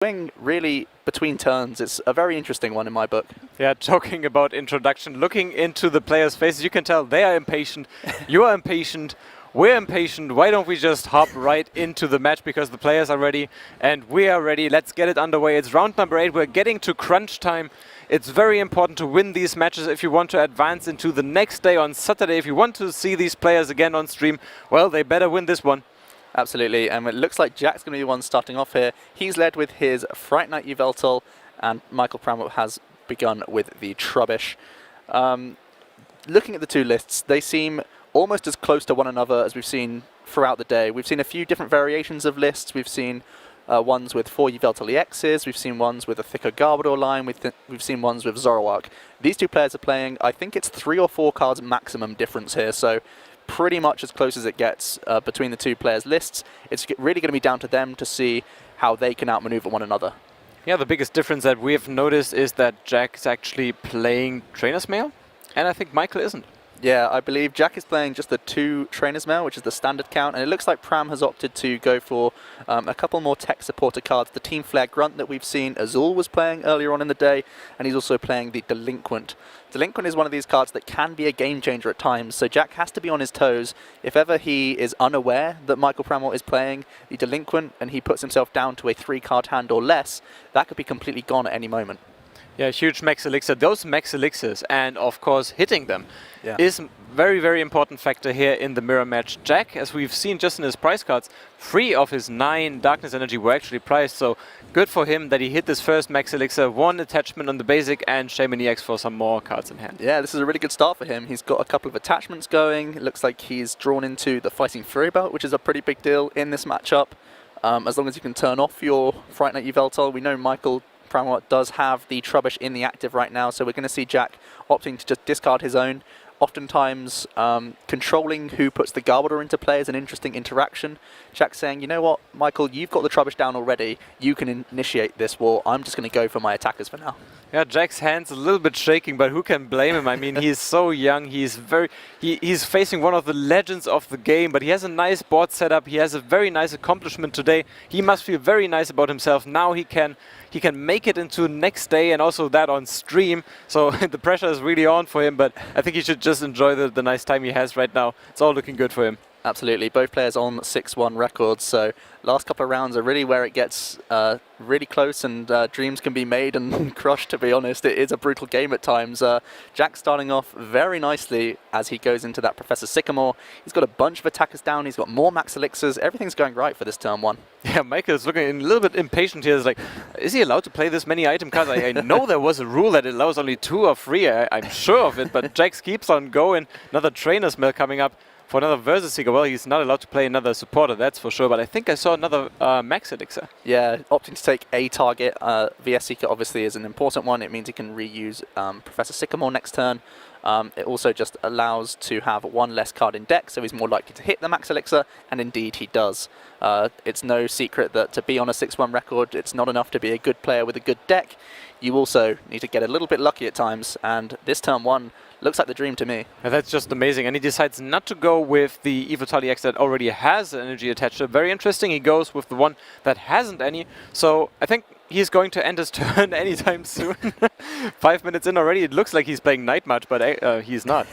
swing really between turns. It's a very interesting one in my book. Yeah, talking about introduction, looking into the players' faces, you can tell they are impatient. You are impatient. We're impatient. Why don't we just hop right into the match, because the players are ready and we are ready. Let's get it underway. It's round number 8. We're getting to crunch time. It's very important to win these matches if you want to advance into the next day on Saturday. If you want to see these players again on stream, well, they better win this one. Absolutely, and it looks like Jack's going to be the one starting off here. He's led with his Fright Night Yveltal, and Michael Pramawat has begun with the Trubbish. Looking at the two lists, they seem almost as close to one another as we've seen throughout the day. We've seen a few different variations of lists. We've seen ones with 4 Yveltal EXs, we've seen ones with a thicker Garbodor line, we've seen ones with Zoroark. These two players are playing, I think it's 3 or 4 cards maximum difference here, so pretty much as close as it gets between the two players' lists. It's really going to be down to them to see how they can outmaneuver one another. Yeah, the biggest difference that we've noticed is that Jack is actually playing Trainer's Mail, and I think Michael isn't. Yeah, I believe Jack is playing just the 2 Trainer's Mail, which is the standard count, and it looks like Pram has opted to go for a couple more tech supporter cards. The Team Flare Grunt that we've seen Azul was playing earlier on in the day, and he's also playing the Delinquent. Delinquent is one of these cards that can be a game changer at times, so Jack has to be on his toes. If ever he is unaware that Michael Pramawat is playing the Delinquent and he puts himself down to a 3-card hand or less, that could be completely gone at any moment. Yeah, huge max elixir. Those max elixirs, and of course hitting them, is very, very important factor here in the mirror match. Jack, as we've seen just in his prize cards, 3 of his 9 Darkness Energy were actually prized, so good for him that he hit this first max elixir, 1 attachment on the basic, and Shaman EX for some more cards in hand. Yeah, this is a really good start for him. He's got a couple of attachments going. It looks like he's drawn into the Fighting Fury Belt, which is a pretty big deal in this matchup. As long as you can turn off your Fright Night Yveltal, we know Michael Pramawat does have the Trubbish in the active right now, so we're going to see Jack opting to just discard his own. Oftentimes, controlling who puts the Garbodor into play is an interesting interaction. Jack's saying, you know what, Michael, you've got the Trubbish down already. You can initiate this war. I'm just going to go for my attackers for now. Yeah, Jack's hand's a little bit shaking, but who can blame him? I mean, he's so young. He's facing one of the legends of the game, but he has a nice board setup. He has a very nice accomplishment today. He must feel very nice about himself. Now he can make it into next day, and also that on stream. So the pressure is really on for him, but I think he should just enjoy the nice time he has right now. It's all looking good for him. Absolutely. Both players on 6-1 records, so last couple of rounds are really where it gets really close, and dreams can be made and crushed, to be honest. It is a brutal game at times. Jack's starting off very nicely as he goes into that Professor Sycamore. He's got a bunch of attackers down. He's got more max elixirs. Everything's going right for this turn 1. Yeah, Michael is looking a little bit impatient here. It's like, is he allowed to play this many item cards? I know there was a rule that allows only 2 or 3. I'm sure of it, but Jax keeps on going. Another Trainer's Mail coming up for another Versus Seeker. Well, he's not allowed to play another supporter, that's for sure, but I think I saw another Max Elixir. Yeah, opting to take a target. VS Seeker obviously is an important one. It means he can reuse Professor Sycamore next turn. It also just allows to have 1 less card in deck, so he's more likely to hit the Max Elixir, and indeed he does. It's no secret that to be on a 6-1 record, it's not enough to be a good player with a good deck. You also need to get a little bit lucky at times, and this turn 1 looks like the dream to me. Yeah, that's just amazing. And he decides not to go with the Yveltal EX that already has energy attached to it. Very interesting. He goes with the one that hasn't any. So I think he's going to end his turn anytime soon. 5 minutes in already. It looks like he's playing Night March, but he's not.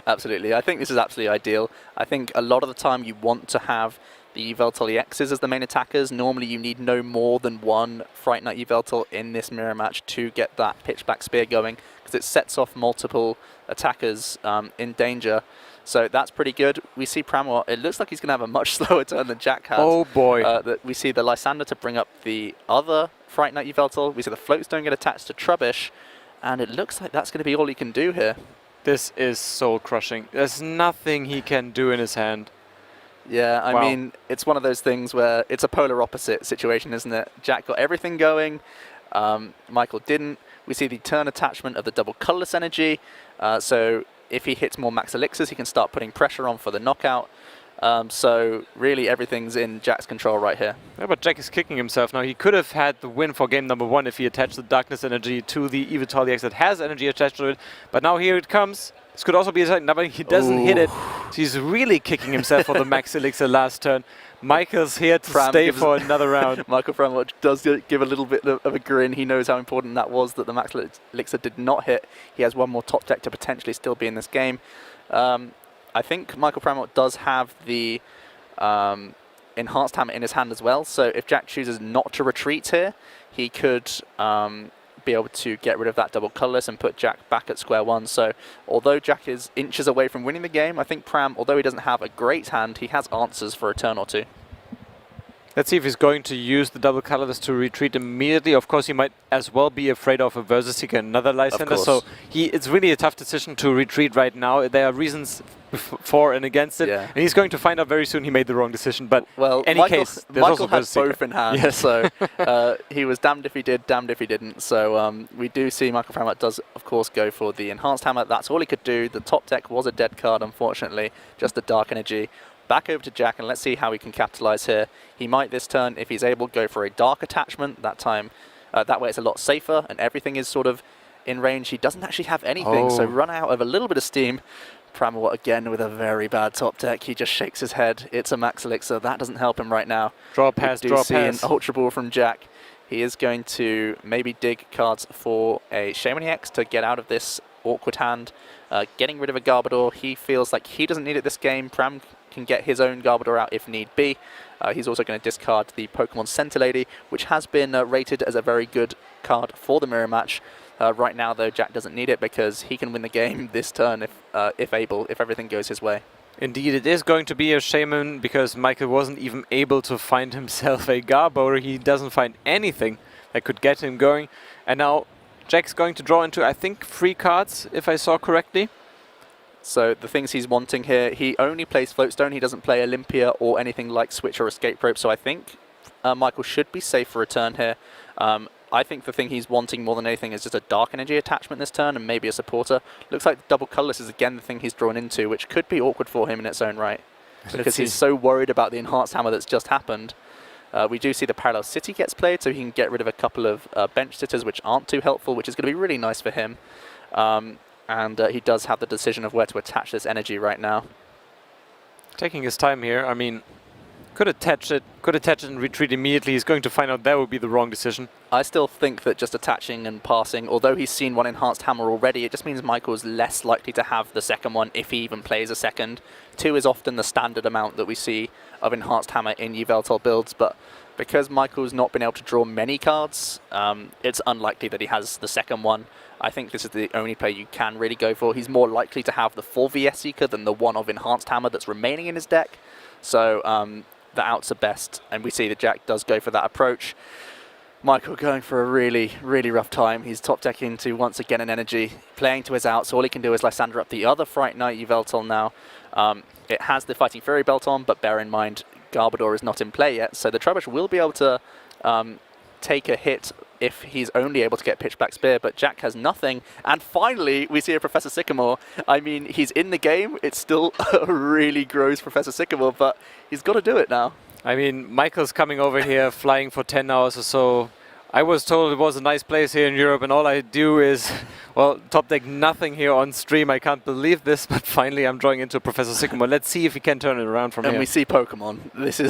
Absolutely. I think this is absolutely ideal. I think a lot of the time you want to have the Yveltal EXs as the main attackers. Normally you need no more than 1 Fright Night Yveltal in this mirror match to get that Pitch Black Spear going, because it sets off multiple attackers in danger. So that's pretty good. We see Pramawat, it looks like he's going to have a much slower turn than Jack has. Oh boy. We see the Lysander to bring up the other Fright Night Yveltal. We see the Floatstone get attached to Trubbish, and it looks like that's going to be all he can do here. This is soul crushing. There's nothing he can do in his hand. Yeah, I mean, it's one of those things where it's a polar opposite situation, isn't it? Jack got everything going, Michael didn't. We see the turn attachment of the double colorless energy, so if he hits more max elixirs, he can start putting pressure on for the knockout. So really everything's in Jack's control right here. Yeah, but Jack is kicking himself now. He could have had the win for game number 1 if he attached the Darkness Energy to the Yveltal EX that has energy attached to it, but now here it comes. This could also be a second, but he doesn't hit it. So he's really kicking himself for the max elixir last turn. Michael's here to stay for another round. Michael Pramawat does give a little bit of a grin. He knows how important that was, that the Max Elixir did not hit. He has one more top deck to potentially still be in this game. I think Michael Pramawat does have the Enhanced Hammer in his hand as well, so if Jack chooses not to retreat here, he could be able to get rid of that double colourless and put Jack back at square one. So although Jack is inches away from winning the game, I think Pram, although he doesn't have a great hand, he has answers for a turn or two. Let's see if he's going to use the double colorless to retreat immediately. Of course, he might as well be afraid of a Versus Seeker, another Lysander. So it's really a tough decision to retreat right now. There are reasons for and against it. Yeah. And he's going to find out very soon he made the wrong decision. But well, in any case, there's Michael also has both in hand. Yes. So he was damned if he did, damned if he didn't. So we do see Michael Pramawat does, of course, go for the Enhanced Hammer. That's all he could do. The top deck was a dead card, unfortunately. Just a Dark Energy. Back over to Jack, and let's see how he can capitalize here. He might this turn, if he's able, go for a Dark Attachment. That time, that way it's a lot safer, and everything is sort of in range. He doesn't actually have anything, so run out of a little bit of steam. Pramawat again with a very bad top deck. He just shakes his head. It's a Max Elixir. That doesn't help him right now. Draw pass, we do see an Ultra Ball from Jack. He is going to maybe dig cards for a Shaman EX to get out of this awkward hand. Getting rid of a Garbodor, he feels like he doesn't need it this game. Pram can get his own Garbodor out if need be. He's also going to discard the Pokemon Centilady, which has been rated as a very good card for the mirror match. Right now, though, Jack doesn't need it because he can win the game this turn if everything goes his way. Indeed, it is going to be a Shaman because Michael wasn't even able to find himself a Garbodor. He doesn't find anything that could get him going. And now Jack's going to draw into, I think, 3 cards, if I saw correctly. So the things he's wanting here, he only plays Floatstone. He doesn't play Olympia or anything like Switch or Escape Rope. So I think Michael should be safe for a turn here. I think the thing he's wanting more than anything is just a Dark Energy attachment this turn and maybe a supporter. Looks like the double colourless is again the thing he's drawn into, which could be awkward for him in its own right. Because he's so worried about the Enhanced Hammer that's just happened. We do see the Parallel City gets played, so he can get rid of a couple of bench sitters which aren't too helpful, which is going to be really nice for him. And he does have the decision of where to attach this energy right now. Taking his time here, I mean, could attach it and retreat immediately. He's going to find out that would be the wrong decision. I still think that just attaching and passing, although he's seen one Enhanced Hammer already, it just means Michael's less likely to have the second one if he even plays a second. 2 is often the standard amount that we see of Enhanced Hammer in Yveltal builds, but because Michael's not been able to draw many cards, it's unlikely that he has the second one. I think this is the only play you can really go for. He's more likely to have the full VS Seeker than the one of Enhanced Hammer that's remaining in his deck. So the outs are best, and we see that Jack does go for that approach. Michael going for a really, really rough time. He's top decking into once again an energy, playing to his outs. All he can do is Lysander up the other Fright Knight Yveltal now. It has the Fighting Fury belt on, but bear in mind Garbodor is not in play yet, so the Trubbish will be able to take a hit if he's only able to get Pitchback Spear, but Jack has nothing. And finally, we see a Professor Sycamore. I mean, he's in the game. It's still a really gross Professor Sycamore, but he's got to do it now. I mean, Michael's coming over here, flying for 10 hours or so. I was told it was a nice place here in Europe, and all I do is, well, top deck nothing here on stream. I can't believe this, but finally I'm drawing into Professor Sycamore. Let's see if he can turn it around from here. And we see Pokemon. This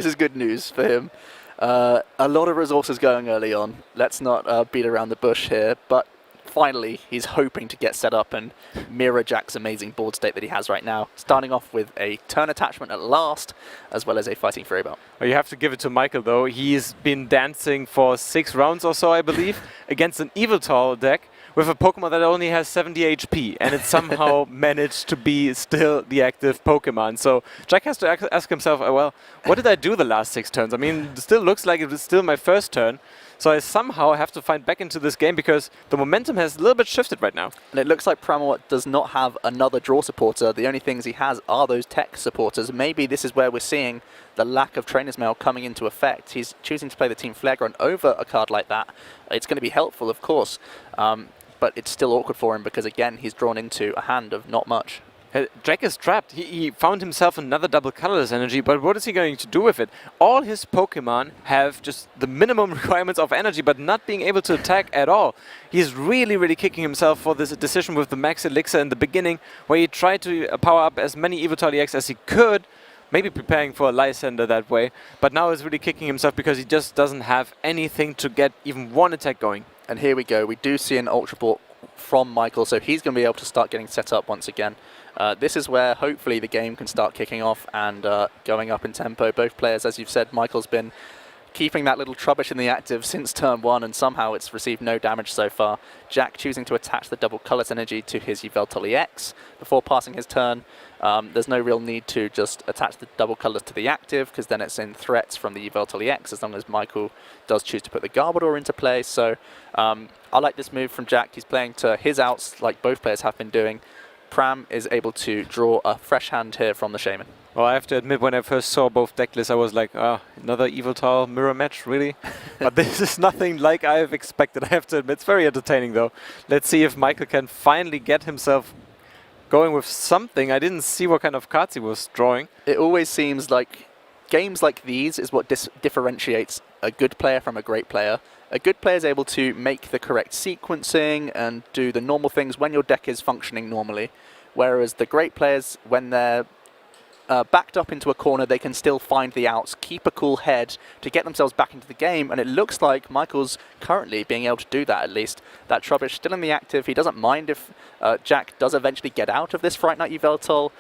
is good news for him. A lot of resources going early on. Let's not beat around the bush here, but finally he's hoping to get set up and mirror Jack's amazing board state that he has right now, starting off with a turn attachment at last, as well as a Fighting Fury belt. Well, you have to give it to Michael, though. He's been dancing for 6 rounds or so, I believe, against an Yveltal deck with a Pokemon that only has 70 HP, and it somehow managed to be still the active Pokemon. So Jack has to ask himself, well, what did I do the last 6 turns? I mean, it still looks like it was still my first turn. So I somehow have to find back into this game because the momentum has a little bit shifted right now. And it looks like Pramawat does not have another draw supporter. The only things he has are those tech supporters. Maybe this is where we're seeing the lack of Trainer's Mail coming into effect. He's choosing to play the Team Flagrant over a card like that. It's going to be helpful, of course, but it's still awkward for him because, again, he's drawn into a hand of not much. Jack is trapped. He found himself another double colorless energy, but what is he going to do with it? All his Pokemon have just the minimum requirements of energy, but not being able to attack at all. He's really, really kicking himself for this decision with the Max Elixir in the beginning, where he tried to power up as many Yveltal EX as he could, maybe preparing for a Lysandre that way. But now he's really kicking himself because he just doesn't have anything to get even one attack going. And here we go. We do see an Ultra Ball from Michael, so he's going to be able to start getting set up once again. This is where hopefully the game can start kicking off and going up in tempo. Both players, as you've said, Michael's been keeping that little Trubbish in the active since turn 1, and somehow it's received no damage so far. Jack choosing to attach the double colours energy to his Yveltal EX before passing his turn. There's no real need to just attach the double colours to the active, because then it's in threats from the Yveltal EX, as long as Michael does choose to put the Garbodor into play. So I like this move from Jack. He's playing to his outs like both players have been doing. Pram is able to draw a fresh hand here from the Shaman. Well, I have to admit, when I first saw both deck lists, I was like, another Yveltal mirror match, really? But this is nothing like I've expected, I have to admit. It's very entertaining, though. Let's see if Michael can finally get himself going with something. I didn't see what kind of cards he was drawing. It always seems like games like these is what differentiates a good player from a great player. A good player is able to make the correct sequencing and do the normal things when your deck is functioning normally. Whereas the great players, when they're backed up into a corner, they can still find the outs, keep a cool head to get themselves back into the game, and it looks like Michael's currently being able to do that at least. That Trubbish still in the active. He doesn't mind if Jack does eventually get out of this Fright Night Yveltal,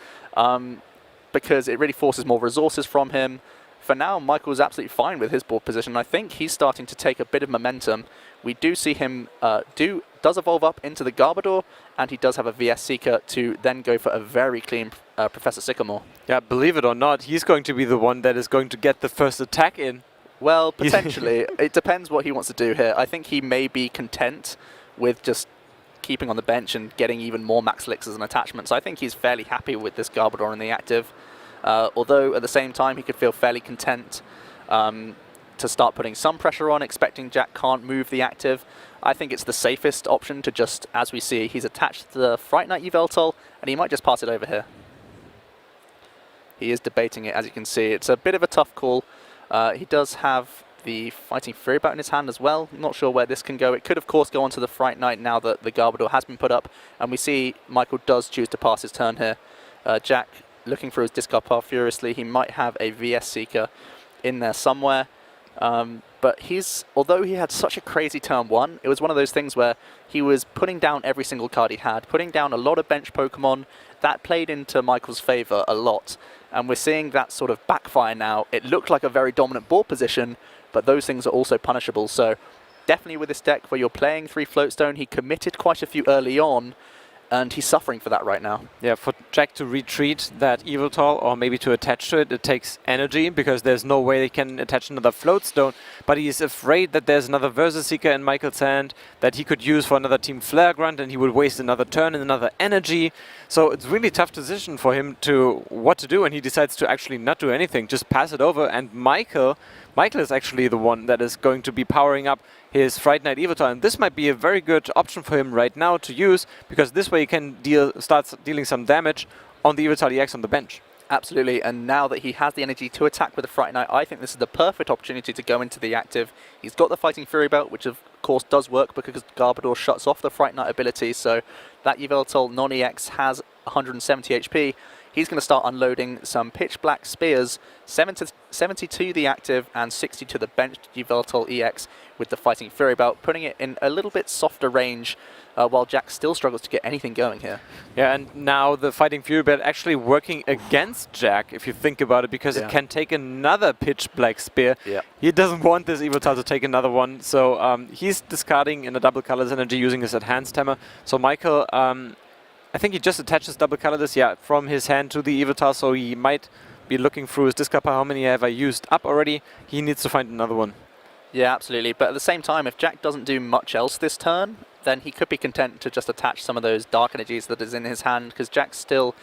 because it really forces more resources from him. For now, Michael's absolutely fine with his board position. I think he's starting to take a bit of momentum. We do see him does evolve up into the Garbodor, and he does have a VS Seeker to then go for a very clean Professor Sycamore. Yeah, believe it or not, he's going to be the one that is going to get the first attack in. Well, potentially. It depends what he wants to do here. I think he may be content with just keeping on the bench and getting even more Max Elixirs and attachments. I think he's fairly happy with this Garbodor in the active. Although at the same time he could feel fairly content to start putting some pressure on, expecting Jack can't move the active. I think it's the safest option to just, as we see, he's attached to the Fright Night Yveltal, and he might just pass it over here. He is debating it, as you can see. It's a bit of a tough call. He does have the Fighting Fury Bout in his hand as well. I'm not sure where this can go. It could, of course, go onto the Fright Night now that the Garbodor has been put up, and we see Michael does choose to pass his turn here. Jack looking for his discard pile furiously. He might have a VS Seeker in there somewhere. But although he had such a crazy turn 1, it was one of those things where he was putting down every single card he had, putting down a lot of bench Pokemon. That played into Michael's favor a lot. And we're seeing that sort of backfire now. It looked like a very dominant board position, but those things are also punishable. So definitely with this deck where you're playing 3 Floatstone, he committed quite a few early on, and he's suffering for that right now. Yeah, for Jack to retreat that Yveltal, or maybe to attach to it, it takes energy, because there's no way they can attach another Floatstone. But he is afraid that there's another Versus Seeker in Michael's hand that he could use for another Team Flare Grunt, and he would waste another turn and another energy. So it's really tough decision for him to what to do, and he decides to actually not do anything, just pass it over. And Michael is actually the one that is going to be powering up his Fright Night Yveltal, and this might be a very good option for him right now to use, because this way he can start dealing some damage on the Yveltal EX on the bench. Absolutely, and now that he has the energy to attack with the Fright Night, I think this is the perfect opportunity to go into the active. He's got the Fighting Fury Belt, which of course does work because Garbodor shuts off the Fright Night ability, so that Yveltal non-EX has 170 HP. He's going to start unloading some Pitch Black Spears, 70 to the active and 60 to the benched Yveltal EX with the Fighting Fury Belt, putting it in a little bit softer range, while Jack still struggles to get anything going here. Yeah, and now the Fighting Fury Belt actually working against Jack, if you think about it, because it can take another Pitch Black Spear. Yeah. He doesn't want this Yveltal to take another one, so he's discarding in a double colors energy using his Enhanced Hammer. So Michael, I think he just attaches double colorless, from his hand to the Yveltal, so he might be looking through his discard pile. How many have I used up already? He needs to find another one. Yeah, absolutely. But at the same time, if Jack doesn't do much else this turn, then he could be content to just attach some of those dark energies that is in his hand, because Jack's still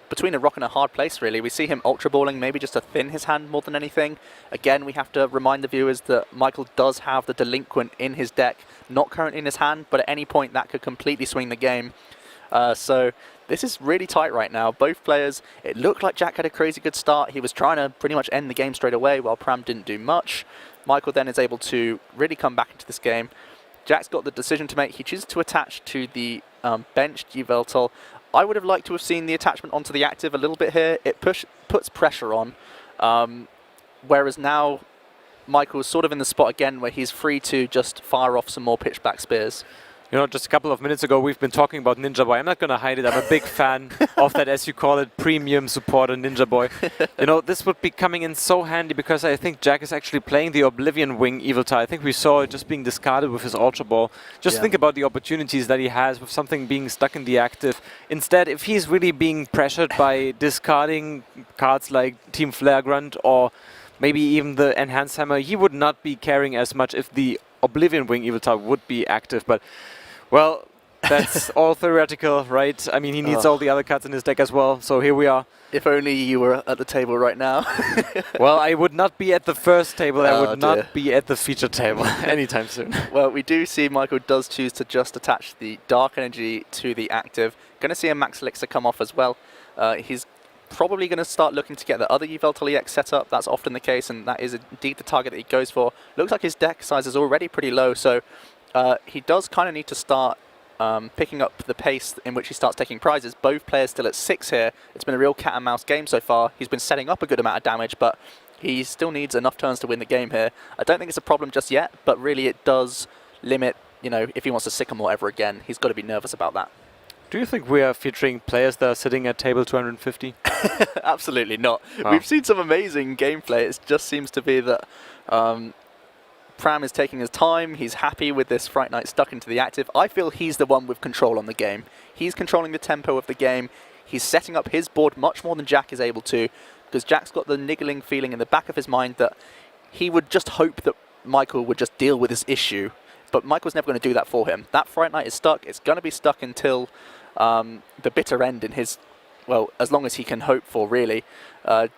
between a rock and a hard place, really. We see him Ultra Balling maybe just to thin his hand more than anything. Again, we have to remind the viewers that Michael does have the Delinquent in his deck, not currently in his hand, but at any point that could completely swing the game. So this is really tight right now. Both players, it looked like Jack had a crazy good start. He was trying to pretty much end the game straight away, while Pram didn't do much. Michael then is able to really come back into this game. Jack's got the decision to make. He chooses to attach to the benched Yveltal. I would have liked to have seen the attachment onto the active a little bit here. It puts pressure on, whereas now Michael's sort of in the spot again where he's free to just fire off some more pitchback spears. You know, just a couple of minutes ago, we've been talking about Ninja Boy. I'm not going to hide it. I'm a big fan of that, as you call it, premium supporter Ninja Boy. You know, this would be coming in so handy because I think Jack is actually playing the Oblivion Wing Eviltar. I think we saw it just being discarded with his Ultra Ball. Just think about the opportunities that he has with something being stuck in the active. Instead, if he's really being pressured by discarding cards like Team Flare Grunt or maybe even the Enhanced Hammer, he would not be caring as much if the Oblivion Wing Eviltar would be active. But well, that's all theoretical, right? I mean, he needs all the other cards in his deck as well, so here we are. If only you were at the table right now. Well, I would not be at the first table, I would not be at the feature table anytime soon. Well, we do see Michael does choose to just attach the Dark Energy to the active. Going to see a Max Elixir come off as well. He's probably going to start looking to get the other Yveltal EX set up. That's often the case, and that is indeed the target that he goes for. Looks like his deck size is already pretty low, so he does kind of need to start picking up the pace in which he starts taking prizes. Both players still at 6 here. It's been a real cat and mouse game so far. He's been setting up a good amount of damage, but he still needs enough turns to win the game here. I don't think it's a problem just yet, but really it does limit, you know, if he wants to Sycamore ever again, he's got to be nervous about that. Do you think we are featuring players that are sitting at table 250? Absolutely not. Oh. We've seen some amazing gameplay. It just seems to be that Pram is taking his time. He's happy with this Fright Knight stuck into the active. I feel he's the one with control on the game. He's controlling the tempo of the game. He's setting up his board much more than Jack is able to, because Jack's got the niggling feeling in the back of his mind that he would just hope that Michael would just deal with this issue. But Michael's never going to do that for him. That Fright Knight is stuck. It's going to be stuck until the bitter end in his, well, as long as he can hope for, really.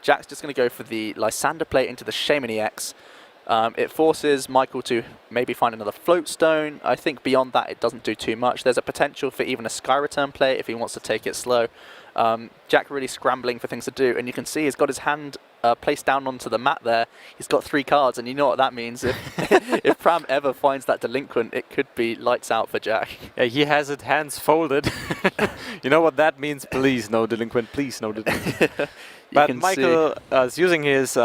Jack's just going to go for the Lysander plate into the Shaman EX. It forces Michael to maybe find another float stone. I think beyond that it doesn't do too much. There's a potential for even a Sky Return play if he wants to take it slow. Jack really scrambling for things to do, and you can see he's got his hand placed down onto the mat there. He's got 3 cards, and you know what that means. If Pram ever finds that delinquent, it could be lights out for Jack. Yeah, he has his hands folded. You know what that means? Please no delinquent, please no delinquent. But Michael is using his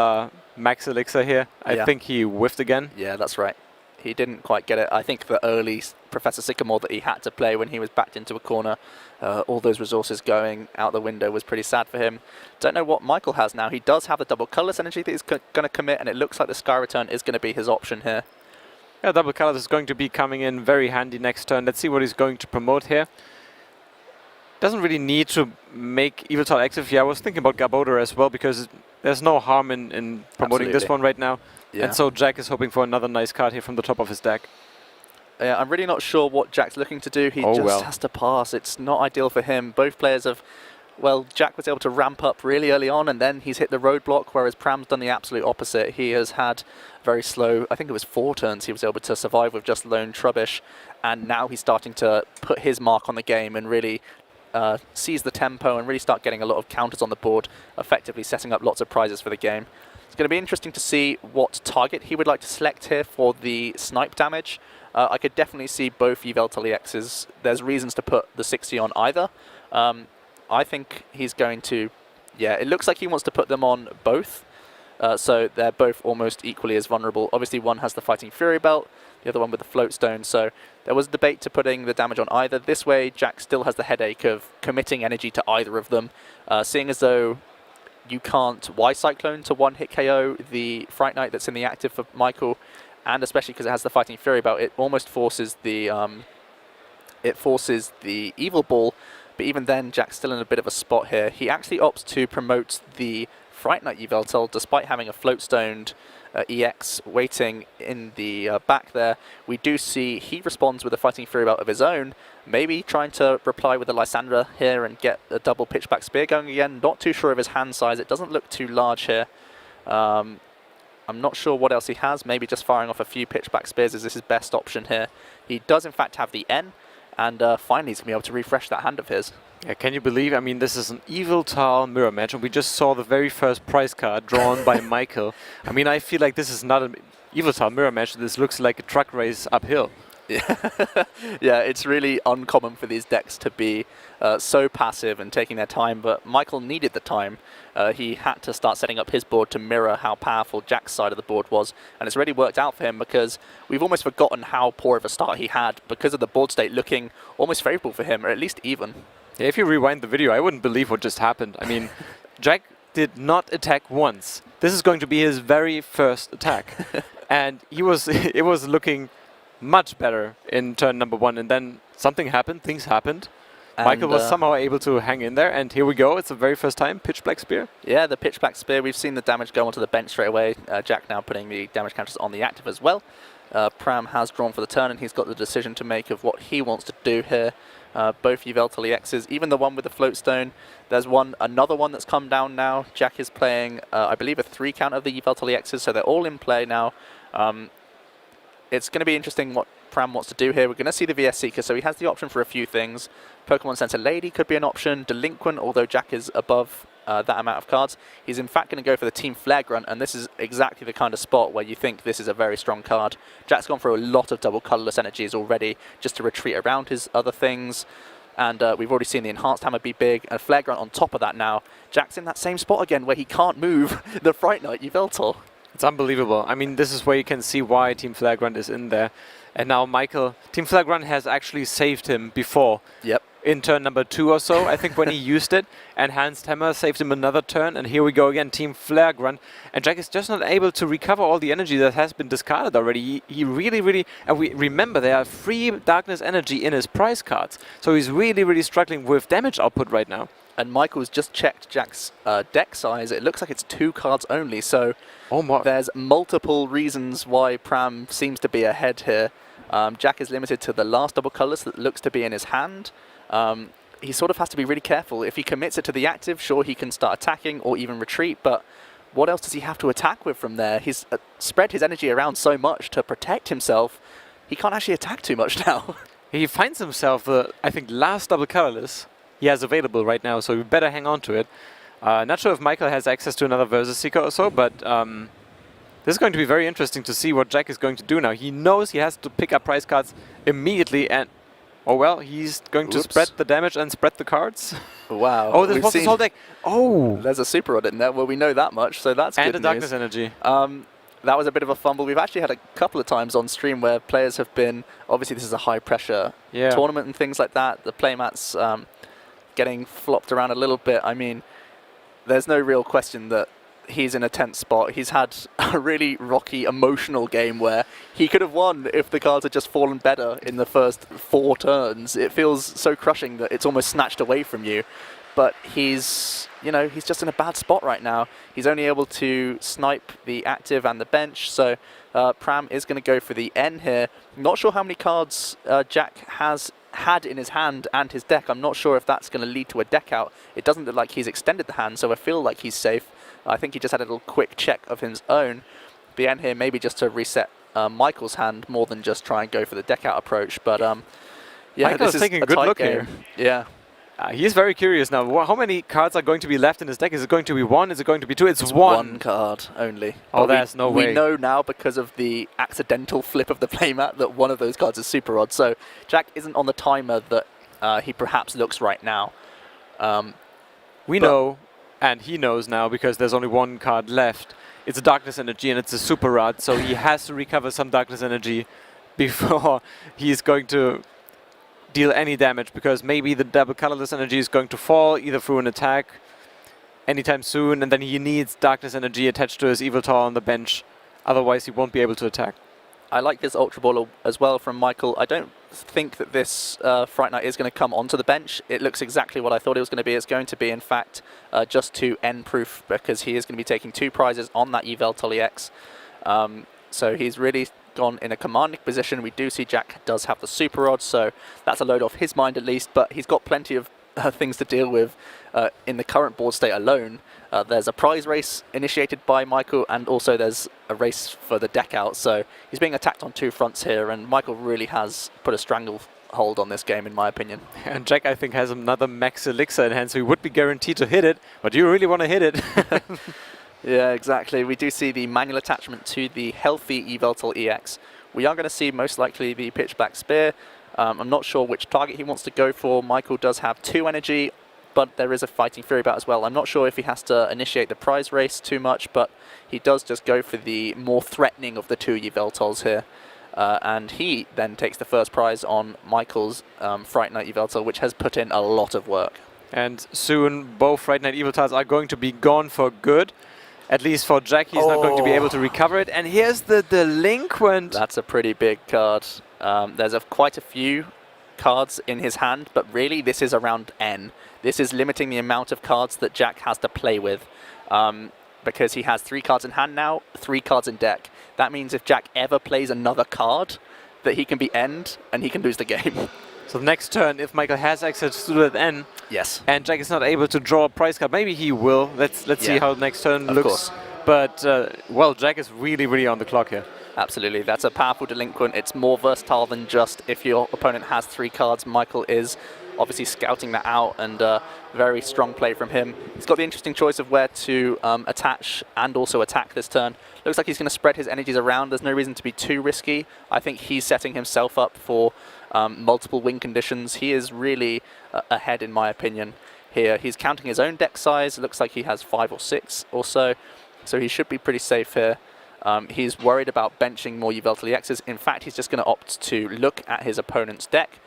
Max Elixir here. I think he whiffed again. Yeah, that's right. He didn't quite get it. I think the early Professor Sycamore that he had to play when he was backed into a corner, all those resources going out the window was pretty sad for him. Don't know what Michael has now. He does have the double colorless energy that he's going to commit, and it looks like the Sky Return is going to be his option here. Yeah, double colorless is going to be coming in very handy next turn. Let's see what he's going to promote here. Doesn't really need to make Eviltal active. Yeah, I was thinking about Garbodor as well, because there's no harm in promoting this one right now. Yeah. And so Jack is hoping for another nice card here from the top of his deck. Yeah, I'm really not sure what Jack's looking to do. He just has to pass. It's not ideal for him. Both players have, well, Jack was able to ramp up really early on, and then he's hit the roadblock, whereas Pram's done the absolute opposite. He has had very slow, I think it was 4 turns he was able to survive with just lone Trubbish, and now he's starting to put his mark on the game and really seize the tempo and really start getting a lot of counters on the board, effectively setting up lots of prizes for the game. It's going to be interesting to see what target he would like to select here for the snipe damage. I could definitely see both Yveltal EXs. There's reasons to put the 60 on either. I think he's going to, yeah, it looks like he wants to put them on both. So they're both almost equally as vulnerable. Obviously one has the Fighting Fury Belt, the other one with the Float Stone. So there was a debate to putting the damage on either. This way Jack still has the headache of committing energy to either of them. Seeing as though you can't Y-Cyclone to one-hit KO the Fright Knight that's in the active for Michael, and especially because it has the Fighting Fury Belt, it almost forces the Evil Ball. But even then, Jack's still in a bit of a spot here. He actually opts to promote the Fright Knight Yveltal, despite having a Float Stoned EX waiting in the back there. We do see he responds with a Fighting Fury Belt of his own, maybe trying to reply with a Lysandra here and get a double pitchback spear going again. Not too sure of his hand size. It doesn't look too large here. I'm not sure what else he has. Maybe just firing off a few pitchback spears is his best option here. He does in fact have the N, and finally he's going to be able to refresh that hand of his. Yeah, can you believe? I mean, this is an Yveltal mirror match, and we just saw the very first prize card drawn by Michael. I mean, I feel like this is not an Yveltal mirror match. This looks like a truck race uphill. Yeah, yeah, it's really uncommon for these decks to be so passive and taking their time, but Michael needed the time. He had to start setting up his board to mirror how powerful Jack's side of the board was, and it's really worked out for him because we've almost forgotten how poor of a start he had because of the board state looking almost favourable for him, or at least even. Yeah, if you rewind the video, I wouldn't believe what just happened. I mean, Jack did not attack once. This is going to be his very first attack. And it was looking much better in turn number 1, and then something happened, things happened. And Michael was somehow able to hang in there, and here we go. It's the very first time, Pitch Black Spear. Yeah, the Pitch Black Spear. We've seen the damage go onto the bench straight away. Jack now putting the damage counters on the active as well. Pram has drawn for the turn, and he's got the decision to make of what he wants to do here. Both Yveltal EXs, even the one with the float stone. There's another one that's come down now. Jack is playing, I believe, a 3 count of the Yveltal EXs, so they're all in play now. It's going to be interesting what Pram wants to do here. We're going to see the VS Seeker, so he has the option for a few things. Pokemon Center Lady could be an option. Delinquent, although Jack is above that amount of cards. He's in fact going to go for the Team Flare Grunt, and this is exactly the kind of spot where you think this is a very strong card. Jack's gone for a lot of double colorless energies already just to retreat around his other things. And we've already seen the Enhanced Hammer be big, and Flare Grunt on top of that now. Jack's in that same spot again where he can't move the Fright Knight Yveltal. It's unbelievable. I mean, this is where you can see why Team Flagrant is in there. And now Michael, Team Flagrant has actually saved him before. Yep. In turn number 2 or so, I think, when he used it. Enhanced Hammer saved him another turn. And here we go again, Team Flagrant. And Jack is just not able to recover all the energy that has been discarded already. He really... And we remember there are 3 Darkness Energy in his prize cards. So he's really struggling with damage output right now. And Michael's just checked Jack's deck size. It looks like it's 2 cards only, so there's multiple reasons why Pram seems to be ahead here. Jack is limited to the last double colorless that looks to be in his hand. He sort of has to be really careful. If he commits it to the active, sure, he can start attacking or even retreat, but what else does he have to attack with from there? He's spread his energy around so much to protect himself, he can't actually attack too much now. He finds himself the, I think, last double colorless he has available right now, so we better hang on to it. Not sure if Michael has access to another Versus Seeker or so, but this is going to be very interesting to see what Jack is going to do now. He knows he has to pick up prize cards immediately, and oh well, he's going to spread the damage and spread the cards. Wow. Oh, this was his whole deck. Oh! There's a Super Rod in there. Well, we know that much, so that's good news. And a Darkness Energy. That was a bit of a fumble. We've actually had a couple of times on stream where players have been, obviously this is a high pressure tournament and things like that. The playmats getting flopped around a little bit. I mean, there's no real question that he's in a tense spot. He's had a really rocky, emotional game where he could have won if the cards had just fallen better in the first 4 turns. It feels so crushing that it's almost snatched away from you. But he's just in a bad spot right now. He's only able to snipe the active and the bench, so Pram is going to go for the N here. Not sure how many cards Jack has had in his hand and his deck. I'm not sure if that's going to lead to a deck out. It doesn't look like he's extended the hand, so I feel like he's safe. I think he just had a little quick check of his own. The N here maybe just to reset Michael's hand more than just try and go for the deck out approach. But yeah, Michael's this is taking a a good tight look game. here. Yeah. He's very curious now. How many cards are going to be left in his deck? Is it going to be 1? Is it going to be 2? It's 1. 1 card only. Oh, there's no way. We know now because of the accidental flip of the playmat that one of those cards is Super Odd. So Jack isn't on the timer that he perhaps looks right now. We know, and he knows now, because there's only 1 card left. It's a Darkness Energy and it's a Super Rod, so he has to recover some Darkness Energy before he's going to deal any damage, because maybe the double colorless energy is going to fall either through an attack anytime soon, and then he needs Darkness Energy attached to his Yveltal on the bench. Otherwise, he won't be able to attack. I like this Ultra Ball as well from Michael. I don't think that this Fright Knight is going to come onto the bench. It looks exactly what I thought it was going to be. It's going to be, in fact, just to N-proof, because he is going to be taking 2 prizes on that Yveltal EX. So he's really gone in a commanding position. We do see Jack does have the Super Rod, so that's a load off his mind at least, but he's got plenty of things to deal with in the current board state alone. There's a prize race initiated by Michael, and also there's a race for the deck out, so he's being attacked on 2 fronts here, and Michael really has put a stranglehold on this game, in my opinion. And Jack, I think, has another Max Elixir in hand, so he would be guaranteed to hit it, but do you really want to hit it? Yeah, exactly. We do see the manual attachment to the healthy Yveltal EX, we are going to see most likely the pitch black spear. I'm not sure which target he wants to go for. Michael does have 2 energy, but there is a Fighting Fury Belt as well. I'm not sure if he has to initiate the prize race too much, but he does just go for the more threatening of the 2 Yveltals here. And he then takes the first prize on Michael's Fright Knight Yveltal, which has put in a lot of work. And soon both Fright Knight Yveltals are going to be gone for good. At least for Jack, he's not going to be able to recover it. And here's the Delinquent. That's a pretty big card. There's quite a few cards in his hand, but really this is around N. This is limiting the amount of cards that Jack has to play with, because he has 3 cards in hand now, 3 cards in deck. That means if Jack ever plays another card, that he can be end and he can lose the game. So next turn, if Michael has access to that N, yes, and Jack is not able to draw a prize card, maybe he will. Let's see how next turn looks. Course. But well, Jack is really on the clock here. Absolutely, that's a powerful Delinquent. It's more versatile than just if your opponent has 3 cards. Michael is obviously scouting that out, and very strong play from him. He's got the interesting choice of where to attach and also attack this turn. Looks like he's going to spread his energies around. There's no reason to be too risky. I think he's setting himself up for multiple win conditions. He is really ahead, in my opinion, here. He's counting his own deck size. It looks like he has 5 or 6 or so he should be pretty safe here. He's worried about benching more Yveltal EXs. In fact, he's just going to opt to look at his opponent's deck,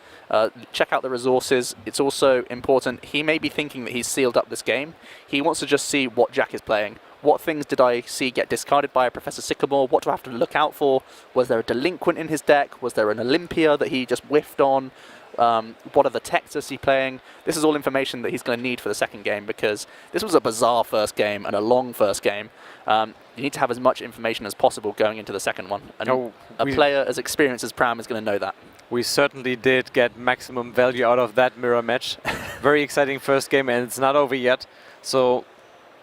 check out the resources. It's also important, he may be thinking that he's sealed up this game. He wants to just see what Jack is playing. What things did I see get discarded by Professor Sycamore? What do I have to look out for? Was there a Delinquent in his deck? Was there an Olympia that he just whiffed on? What are the Texas he playing? This is all information that he's going to need for the second game, because this was a bizarre first game and a long first game. You need to have as much information as possible going into the second one. And a player as experienced as Pram is going to know that. We certainly did get maximum value out of that mirror match. Very exciting first game, and it's not over yet. So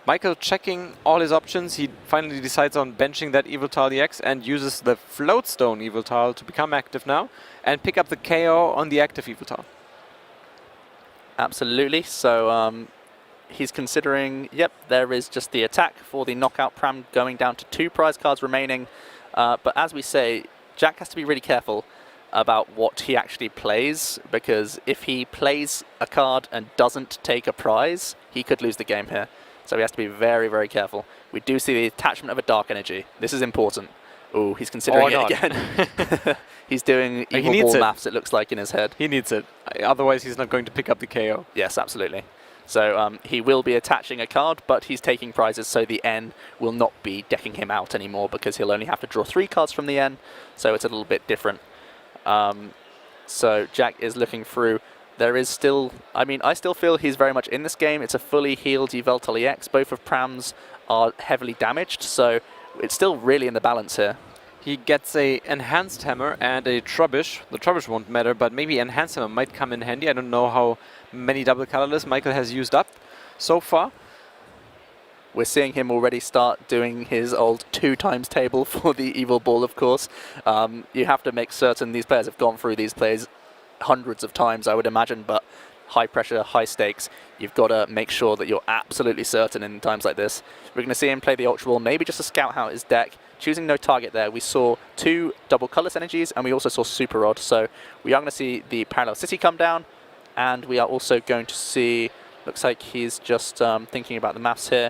Michael checking all his options. He finally decides on benching that Yveltal EX and uses the Floatstone Yveltal to become active now and pick up the KO on the active Yveltal. Absolutely. So he's considering, yep, there is just the attack for the knockout Pram going down to 2 prize cards remaining. But as we say, Jack has to be really careful about what he actually plays, because if he plays a card and doesn't take a prize, he could lose the game here. So he has to be very careful. We do see the attachment of a Dark Energy. This is important. Oh, he's considering it again. He's doing evil ball maths, it looks like, in his head. He needs it. Otherwise, he's not going to pick up the KO. Yes, absolutely. So he will be attaching a card, but he's taking prizes, so the N will not be decking him out anymore, because he'll only have to draw 3 cards from the N, so it's a little bit different. So Jack is looking through. There is still, I mean, I still feel he's very much in this game. It's a fully healed Yveltal EX. Both of Pram's are heavily damaged, so it's still really in the balance here. He gets a Enhanced Hammer and a Trubbish. The Trubbish won't matter, but maybe Enhanced Hammer might come in handy. I don't know how many double colorless Michael has used up so far. We're seeing him already start doing his old 2 times table for the Evil Ball, of course. You have to make certain these players have gone through these plays hundreds of times, I would imagine, but high pressure, high stakes. You've got to make sure that you're absolutely certain in times like this. We're going to see him play the Ultra Ball, maybe just to scout out his deck. Choosing no target there, we saw 2 double colorless energies, and we also saw Super Rod. So we are going to see the Parallel City come down, and we are also going to see, looks like he's just thinking about the maths here.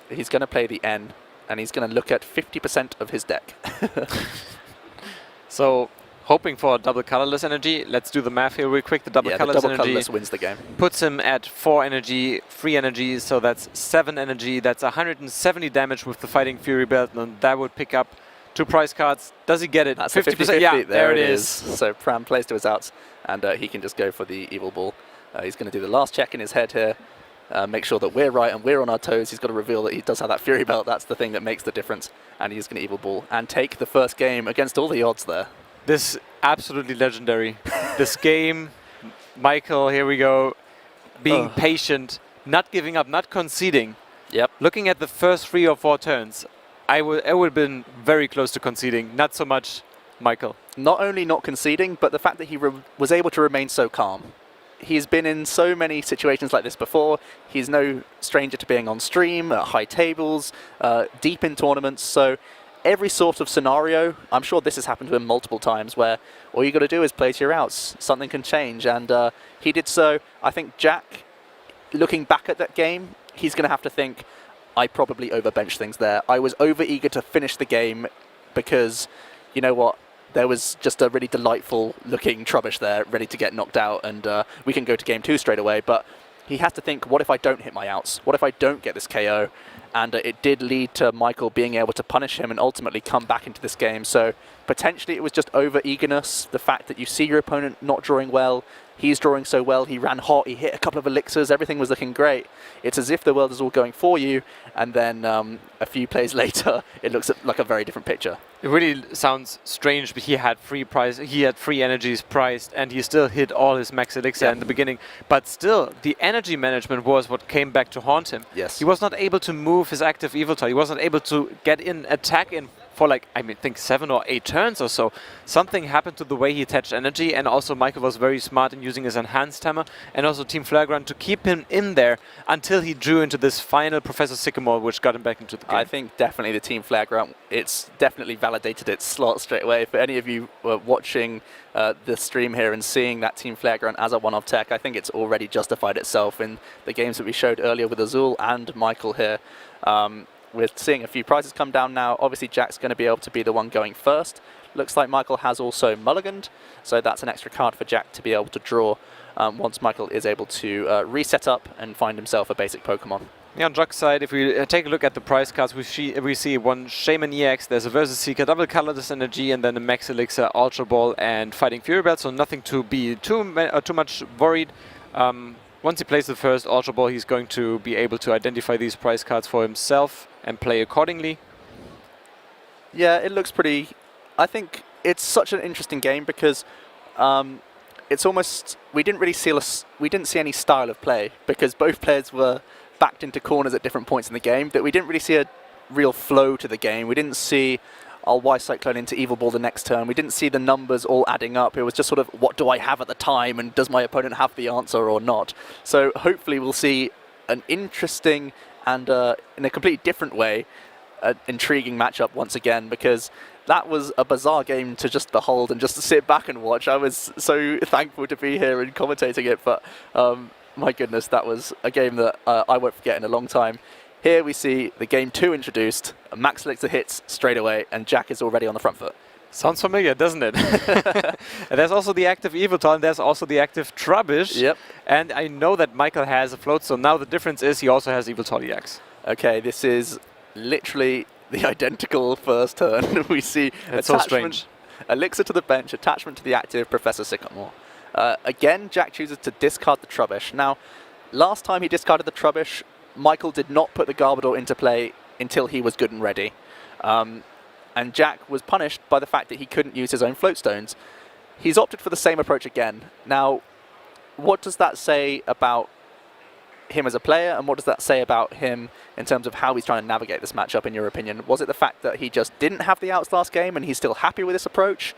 He's going to play the N, and he's going to look at 50% of his deck. So, hoping for a double colorless energy. Let's do the math here real quick. The double colorless wins the game. Puts him at 4 energy, 3 energy, so that's 7 energy. That's 170 damage with the Fighting Fury belt, and that would pick up 2 prize cards. Does he get it? That's 50%. Yeah, there it is. So Pram plays to his outs, and he can just go for the Evil Ball. He's going to do the last check in his head here. Make sure that we're right and we're on our toes. He's got to reveal that he does have that Fury Belt. That's the thing that makes the difference. And he's going to Evil Ball and take the first game against all the odds there. This absolutely legendary. This game, Michael, here we go, being patient, not giving up, not conceding. Yep. Looking at the first 3 or 4 turns, I would have been very close to conceding. Not so much Michael. Not only not conceding, but the fact that he was able to remain so calm. He's been in so many situations like this before. He's no stranger to being on stream, at high tables, deep in tournaments. So every sort of scenario. I'm sure this has happened to him multiple times where all you got to do is play to your outs. Something can change, and he did so. I think Jack, looking back at that game, he's going to have to think, I probably overbenched things there. I was over eager to finish the game because, you know what, there was just a really delightful looking Trubbish there ready to get knocked out, and we can go to game 2 straight away. But he has to think, what if I don't hit my outs? What if I don't get this KO? And it did lead to Michael being able to punish him and ultimately come back into this game. So potentially it was just over-eagerness, the fact that you see your opponent not drawing well, he's drawing so well, he ran hot, he hit a couple of elixirs, everything was looking great. It's as if the world is all going for you, and then a few plays later, it looks like a very different picture. It really sounds strange, but he had free energies priced, and he still hit all his max elixir in the beginning. But still, the energy management was what came back to haunt him. Yes. He was not able to move his active evil toy. He was not able to get in, attack in for like, I think 7 or 8 turns or so. Something happened to the way he attached energy, and also Michael was very smart in using his enhanced hammer and also Team Flagrant to keep him in there until he drew into this final Professor Sycamore, which got him back into the game. I think definitely the Team Flagrant, it's definitely validated its slot straight away. For any of you watching the stream here and seeing that Team Flagrant as a one-off tech, I think it's already justified itself in the games that we showed earlier with Azul and Michael here. We're seeing a few prizes come down now. Obviously, Jack's going to be able to be the one going first. Looks like Michael has also mulliganed, so that's an extra card for Jack to be able to draw once Michael is able to reset up and find himself a basic Pokemon. Yeah, on Jack's side, if we take a look at the prize cards, we see one Shaman EX, there's a Versus Seeker, double colorless energy, and then a Max Elixir, Ultra Ball, and Fighting Fury Belt, so nothing to be too much worried. Once he plays the first Ultra Ball, he's going to be able to identify these prize cards for himself and play accordingly. Yeah, it looks pretty... I think it's such an interesting game because it's almost... We didn't see any style of play because both players were backed into corners at different points in the game, that we didn't really see a real flow to the game. We didn't see, I'll Y-Cyclone into Evil Ball the next turn. We didn't see the numbers all adding up. It was just sort of, what do I have at the time, and does my opponent have the answer or not? So hopefully we'll see an interesting and in a completely different way, an intriguing matchup once again, because that was a bizarre game to just behold and just to sit back and watch. I was so thankful to be here and commentating it, but my goodness, that was a game that I won't forget in a long time. Here we see the game 2 introduced, Max Elixir hits straight away, and Jack is already on the front foot. Sounds familiar, doesn't it? And there's also the active Evilton, and there's also the active Trubbish. Yep. And I know that Michael has a float, so now the difference is he also has Evilton EX. Okay, this is literally the identical first turn. We see it's so strange. Elixir to the bench, attachment to the active Professor Sycamore. Again, Jack chooses to discard the Trubbish. Now, last time he discarded the Trubbish, Michael did not put the Garbodor into play until he was good and ready. And Jack was punished by the fact that he couldn't use his own float stones. He's opted for the same approach again. Now, what does that say about him as a player, and what does that say about him in terms of how he's trying to navigate this matchup, in your opinion? Was it the fact that he just didn't have the outs last game and he's still happy with this approach?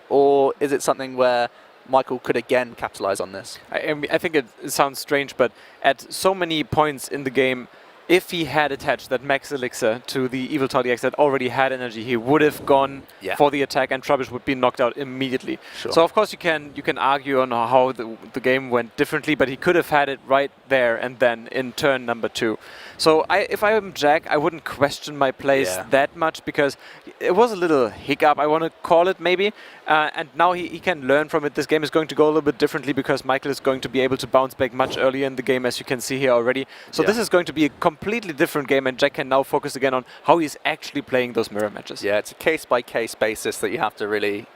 Or is it something where Michael could again capitalize on this? I think it sounds strange, but at so many points in the game, if he had attached that Max Elixir to the Evil Todd EX that already had energy, he would have gone for the attack, and Trubbish would be knocked out immediately. Sure. So of course you can argue on how the game went differently, but he could have had it right there and then in turn number 2. So if I am Jack, I wouldn't question my plays that much, because it was a little hiccup, I want to call it maybe, and now he can learn from it. This game is going to go a little bit differently because Michael is going to be able to bounce back much earlier in the game, as you can see here already. So this is going to be a completely different game, and Jack can now focus again on how he's actually playing those mirror matches. Yeah, it's a case-by-case basis that you have to really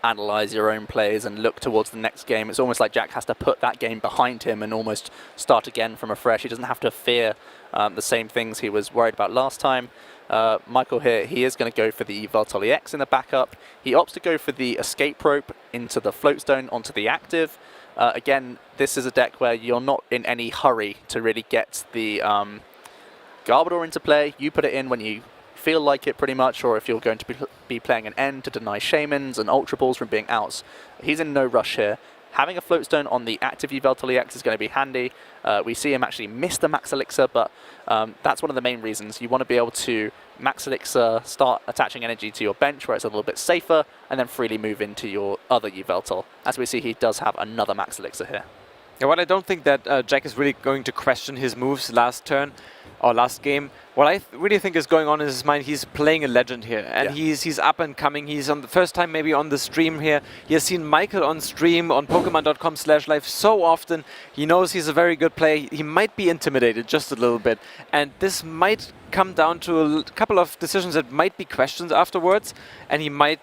analyze your own plays and look towards the next game. It's almost like Jack has to put that game behind him and almost start again from afresh. He doesn't have to fear the same things he was worried about last time. Michael here, he is going to go for the Voltoli X in the backup. He opts to go for the Escape Rope into the Floatstone onto the active. Again, this is a deck where you're not in any hurry to really get the Garbodor into play. You put it in when you feel like it, pretty much, or if you're going to be playing an end to deny Shamans and Ultra Balls from being outs. He's in no rush here. having a floatstone on the active Yveltal EX is going to be handy. We see him actually miss the Max Elixir, but that's one of the main reasons. You want to be able to Max Elixir, start attaching energy to your bench where it's a little bit safer, and then freely move into your other Yveltal. As we see, he does have another Max Elixir here. Yeah, what I don't think that Jack is really going to question his moves last turn or last game. What I really think is going on in his mind, he's playing a legend here, and he's up and coming. He's on the first time maybe on the stream here. He has seen Michael on stream on Pokemon.com/live so often. He knows he's a very good player. He might be intimidated just a little bit, and this might come down to a couple of decisions that might be questions afterwards, and he might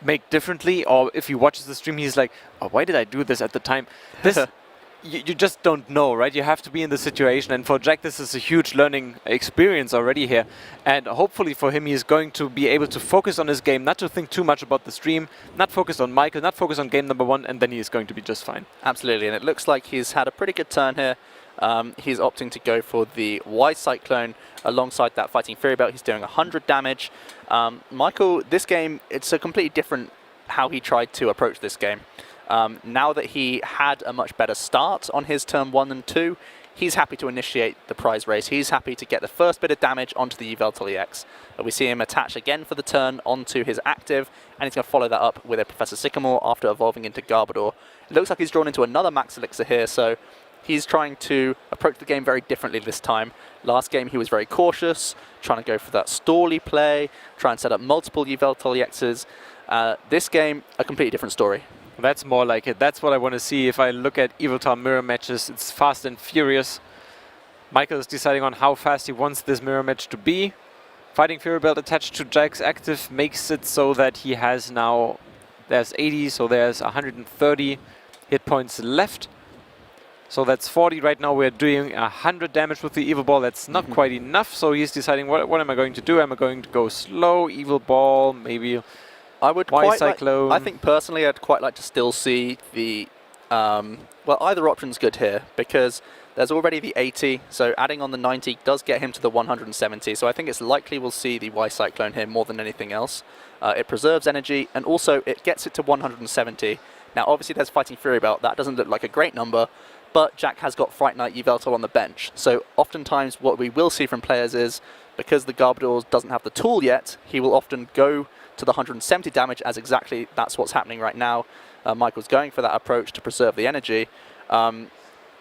make differently. Or if he watches the stream, he's like, "Oh, why did I do this at the time?" This. You just don't know, right? You have to be in the situation, and for Jack this is a huge learning experience already here, and hopefully for him he's going to be able to focus on his game, not to think too much about the stream, not focus on Michael, not focus on game number 1, and then he's going to be just fine. Absolutely, and it looks like he's had a pretty good turn here. He's opting to go for the Y-Cyclone alongside that Fighting Fury Belt. He's doing 100 damage. Michael, this game, it's a completely different how he tried to approach this game. Now that he had a much better start on his turn 1 and 2, he's happy to initiate the prize race. He's happy to get the first bit of damage onto the Yveltal EX. We see him attach again for the turn onto his active, and he's going to follow that up with a Professor Sycamore after evolving into Garbodor. It looks like he's drawn into another Max Elixir here, so he's trying to approach the game very differently this time. Last game he was very cautious, trying to go for that stally play, try and set up multiple Yveltal EXs. This game, a completely different story. That's more like it. That's what I want to see. If I look at Yveltal mirror matches, it's fast and furious. Michael is deciding on how fast he wants this mirror match to be. Fighting Fury Belt attached to Jack's active makes it so that he has now, there's 80, so there's 130 hit points left. So that's 40 right now. We're doing 100 damage with the Evil Ball. That's not quite enough, so he's deciding what am I going to do? Am I going to go slow, Evil Ball, maybe I would Y-Cyclone? I think personally I'd quite like to still see the, well, either option's good here because there's already the 80, so adding on the 90 does get him to the 170, so I think it's likely we'll see the Y-Cyclone here more than anything else. It preserves energy, and also it gets it to 170. Now obviously there's Fighting Fury Belt, that doesn't look like a great number, but Jack has got Fright Knight Yveltal on the bench, so oftentimes what we will see from players is, because the Garbodor doesn't have the tool yet, he will often go to the 170 damage, as exactly that's what's happening right now. Michael's going for that approach to preserve the energy.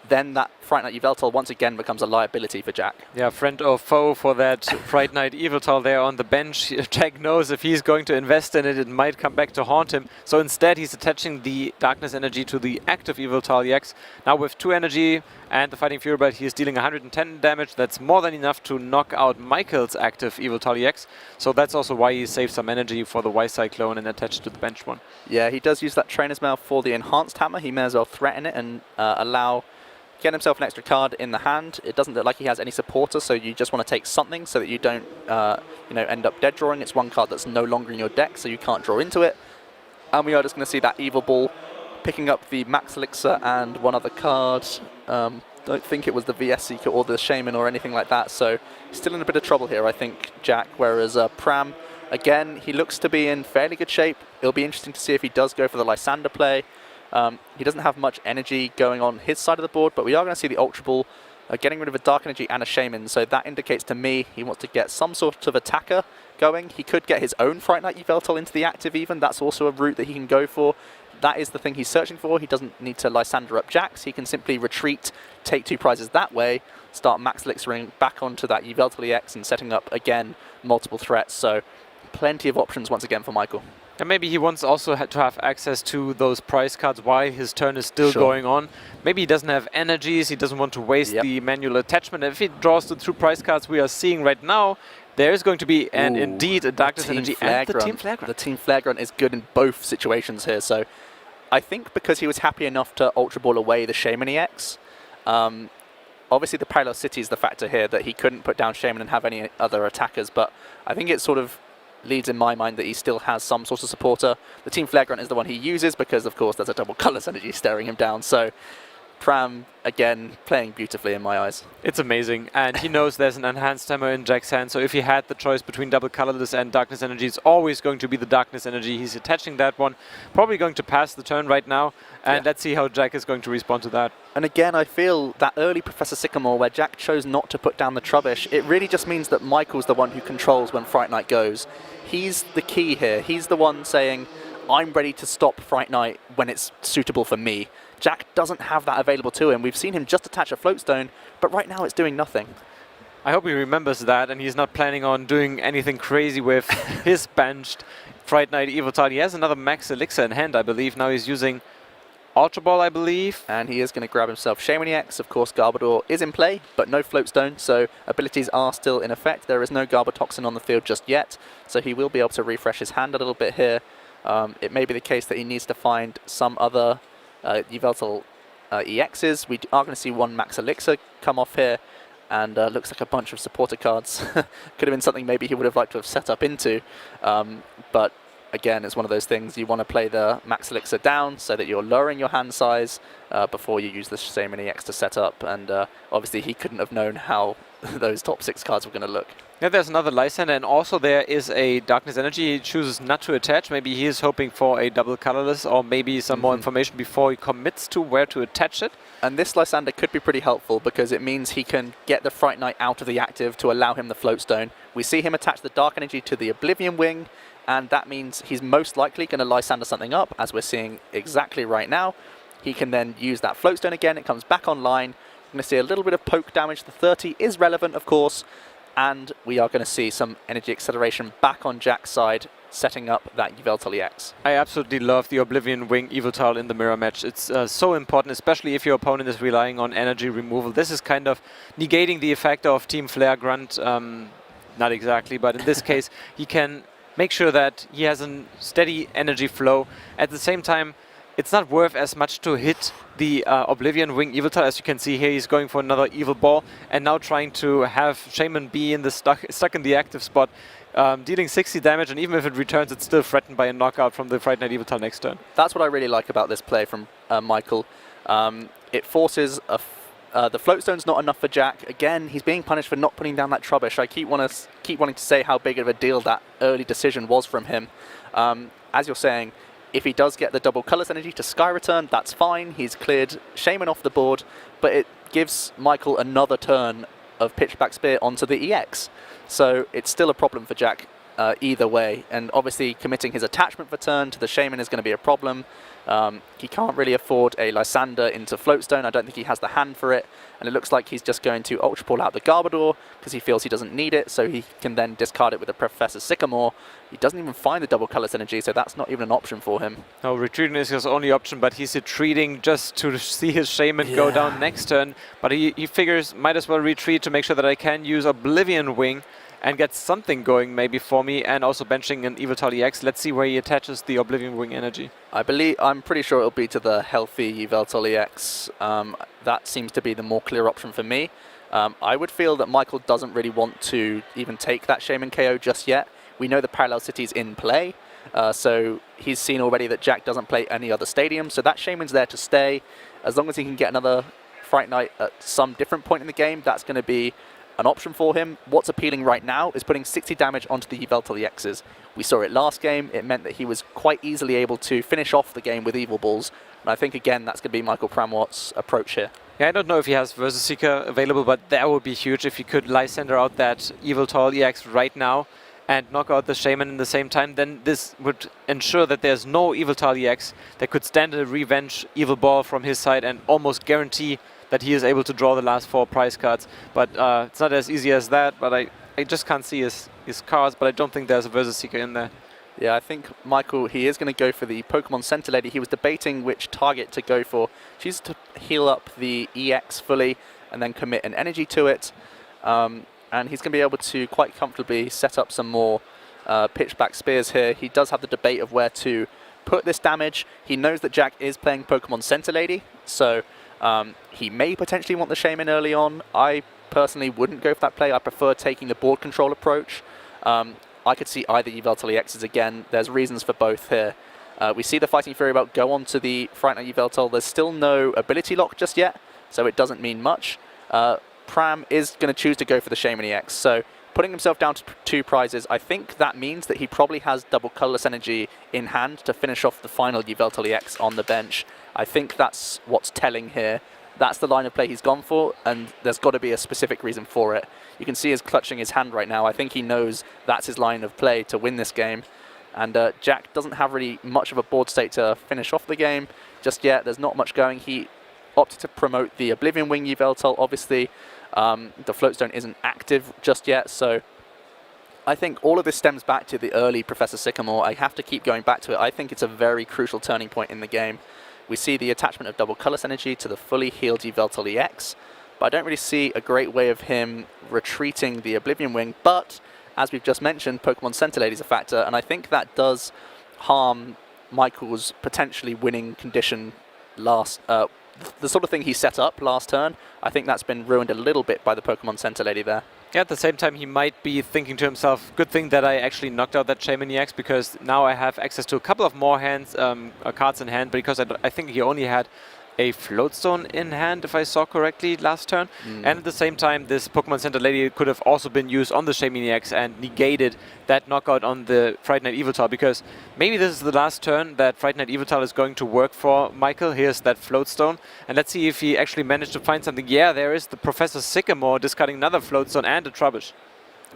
Then that Fright Knight Yveltal once again becomes a liability for Jack. Yeah, friend or foe for that Fright Knight Yveltal there on the bench. Jack knows if he's going to invest in it, it might come back to haunt him. So instead he's attaching the Darkness energy to the active Yveltal EX. Now with 2 energy and the Fighting Fury Belt, he is dealing 110 damage. That's more than enough to knock out Michael's active Yveltal EX. So that's also why he saved some energy for the Y-Cyclone and attached to the bench one. Yeah, he does use that Trainer's Mail for the Enhanced Hammer. He may as well threaten it and get himself an extra card in the hand. It doesn't look like he has any supporter, so you just want to take something so that you don't end up dead drawing. It's one card that's no longer in your deck, so you can't draw into it. And we are just going to see that Evil Ball picking up the Max Elixir and one other card. Don't think it was the VS Seeker or the Shaman or anything like that, so still in a bit of trouble here, I think, Jack, whereas Pram, again, he looks to be in fairly good shape. It'll be interesting to see if he does go for the Lysander play. He doesn't have much energy going on his side of the board, but we are going to see the Ultra Ball getting rid of a Dark Energy and a Shaman, so that indicates to me he wants to get some sort of attacker going. He could get his own Fright Knight Yveltal into the active even. That's also a route that he can go for. That is the thing he's searching for. He doesn't need to Lysander up Jax. He can simply retreat, take 2 prizes that way, start Max Elixiring back onto that Yveltal EX and setting up, again, multiple threats. So plenty of options once again for Michael. And maybe he wants also to have access to those prize cards while his turn is still going on. Maybe he doesn't have energies, he doesn't want to waste the manual attachment. And if he draws the 2 prize cards we are seeing right now, there is going to be, indeed, a Darkness Energy and the Team Flare Grunt. The Team Flare Grunt is good in both situations here. So I think because he was happy enough to Ultra Ball away the Shaman EX, obviously the Parallel City is the factor here that he couldn't put down Shaman and have any other attackers, but I think it sort of leads in my mind that he still has some sort of supporter. The Team Flare Grunt is the one he uses because, of course, there's a double Colourless Energy staring him down. So Pram, again, playing beautifully in my eyes. It's amazing, and he knows there's an enhanced hammer in Jack's hand, so if he had the choice between double colorless and darkness energy, it's always going to be the darkness energy. He's attaching that one, probably going to pass the turn right now, and let's see how Jack is going to respond to that. And again, I feel that early Professor Sycamore where Jack chose not to put down the Trubbish, it really just means that Michael's the one who controls when Fright Knight goes. He's the key here. He's the one saying, I'm ready to stop Fright Knight when it's suitable for me. Jack doesn't have that available to him. We've seen him just attach a Floatstone, but right now it's doing nothing. I hope he remembers that, and he's not planning on doing anything crazy with his benched Fright Knight Evoltile. He has another Max Elixir in hand, I believe. Now he's using Ultra Ball, I believe. And he is going to grab himself Shaman EX. Of course, Garbodor is in play, but no Floatstone, so abilities are still in effect. There is no Garbotoxin on the field just yet, so he will be able to refresh his hand a little bit here. It may be the case that he needs to find some other Yveltal EXs. We are going to see one Max Elixir come off here, and looks like a bunch of supporter cards. Could have been something maybe he would have liked to have set up into, but again, it's one of those things, you want to play the Max Elixir down so that you're lowering your hand size before you use the Shaman EX to set up, and obviously he couldn't have known how those top 6 cards were going to look. Yeah, there's another Lysander, and also there is a Darkness Energy. He chooses not to attach. Maybe he is hoping for a double colorless, or maybe some more information before he commits to where to attach it. And this Lysander could be pretty helpful because it means he can get the Fright Knight out of the active to allow him the Floatstone. We see him attach the Dark Energy to the Oblivion Wing, and that means he's most likely going to Lysander something up, as we're seeing exactly right now. He can then use that Floatstone again. It comes back online. We're going to see a little bit of poke damage. The 30 is relevant, of course. And we are going to see some energy acceleration back on Jack's side, setting up that Yveltal EX. I absolutely love the Oblivion Wing Evoltile in the mirror match. It's so important, especially if your opponent is relying on energy removal. This is kind of negating the effect of Team Flare Grunt. Not exactly, but in this case, he can make sure that he has a steady energy flow. At the same time, it's not worth as much to hit the Oblivion Wing Evoltile. As you can see here, he's going for another Evil Ball, and now trying to have Shaman be in the stuck in the active spot, dealing 60 damage, and even if it returns, it's still threatened by a knockout from the Fright Knight Evoltile next turn. That's what I really like about this play from Michael. It forces the Floatstone's not enough for Jack. Again, he's being punished for not putting down that Trubbish. I keep wanting to say how big of a deal that early decision was from him. As you're saying, if he does get the double Colorless Energy to Sky Return, that's fine. He's cleared Shaman off the board, but it gives Michael another turn of Pitchback Spear onto the EX. So it's still a problem for Jack either way. And obviously committing his attachment for turn to the Shaman is going to be a problem. He can't really afford a Lysander into Floatstone. I don't think he has the hand for it. And it looks like he's just going to Ultra Ball out the Garbodor because he feels he doesn't need it, so he can then discard it with the Professor Sycamore. He doesn't even find the double Colorless Energy, so that's not even an option for him. No, retreating is his only option, but he's retreating just to see his Shaman go down next turn. But he figures, might as well retreat to make sure that I can use Oblivion Wing and get something going maybe for me, and also benching an Yveltal EX. Let's see where he attaches the Oblivion Wing energy. I'm pretty sure it'll be to the healthy Yveltal EX. That seems to be the more clear option for me. I would feel that Michael doesn't really want to even take that Shaman KO just yet. We know the Parallel City's in play, so he's seen already that Jack doesn't play any other stadium, so that Shaman's there to stay. As long as he can get another Fright Knight at some different point in the game, that's going to be an option for him. What's appealing right now is putting 60 damage onto the Yveltal EXs. We saw it last game. It meant that he was quite easily able to finish off the game with Evil Balls. And I think, again, that's going to be Michael Pramawat's approach here. Yeah, I don't know if he has Versus Seeker available, but that would be huge if he could Lysander out that Yveltal EX right now and knock out the Shaman in the same time. Then this would ensure that there's no Yveltal EX that could stand a revenge Evil Ball from his side and almost guarantee that he is able to draw the last 4 prize cards. But it's not as easy as that, but I just can't see his cards, but I don't think there's a Versus Seeker in there. Yeah, I think Michael, he is going to go for the Pokemon Center Lady. He was debating which target to go for. She's to heal up the EX fully and then commit an energy to it. And he's going to be able to quite comfortably set up some more Pitchback Spears here. He does have the debate of where to put this damage. He knows that Jack is playing Pokemon Center Lady, so he may potentially want the Shaman early on. I personally wouldn't go for that play. I prefer taking the board control approach. I could see either Yveltal EXs again. There's reasons for both here. We see the Fighting Fury Belt go on to the Fright Knight Yveltal. There's still no ability lock just yet, so it doesn't mean much. Pram is going to choose to go for the Shaman EX, so putting himself down to 2 prizes, I think that means that he probably has double Colourless Energy in hand to finish off the final Yveltal EX on the bench. I think that's what's telling here. That's the line of play he's gone for, and there's got to be a specific reason for it. You can see he's clutching his hand right now. I think he knows that's his line of play to win this game. And Jack doesn't have really much of a board state to finish off the game just yet. There's not much going. He opted to promote the Oblivion Wing Yveltal. Obviously, the Floatstone isn't active just yet, so I think all of this stems back to the early Professor Sycamore. I have to keep going back to it. I think it's a very crucial turning point in the game. We see the attachment of double Colourless Energy to the fully healed Yveltal EX, but I don't really see a great way of him retreating the Oblivion Wing. But, as we've just mentioned, Pokemon Center Lady is a factor, and I think that does harm Michael's potentially winning condition last, the sort of thing he set up last turn. I think that's been ruined a little bit by the Pokemon Center Lady there. Yeah, at the same time, he might be thinking to himself, good thing that I actually knocked out that Shaman EX, because now I have access to a couple of more cards in hand, because I think he only had a Floatstone in hand, if I saw correctly, last turn. And at the same time, this Pokemon Center Lady could have also been used on the Shaman EX and negated that knockout on the Fright Knight Yveltal, because maybe this is the last turn that Fright Knight Yveltal is going to work for Michael. Here's that Floatstone. And let's see if he actually managed to find something. Yeah, there is the Professor Sycamore discarding another Floatstone and a Trubbish.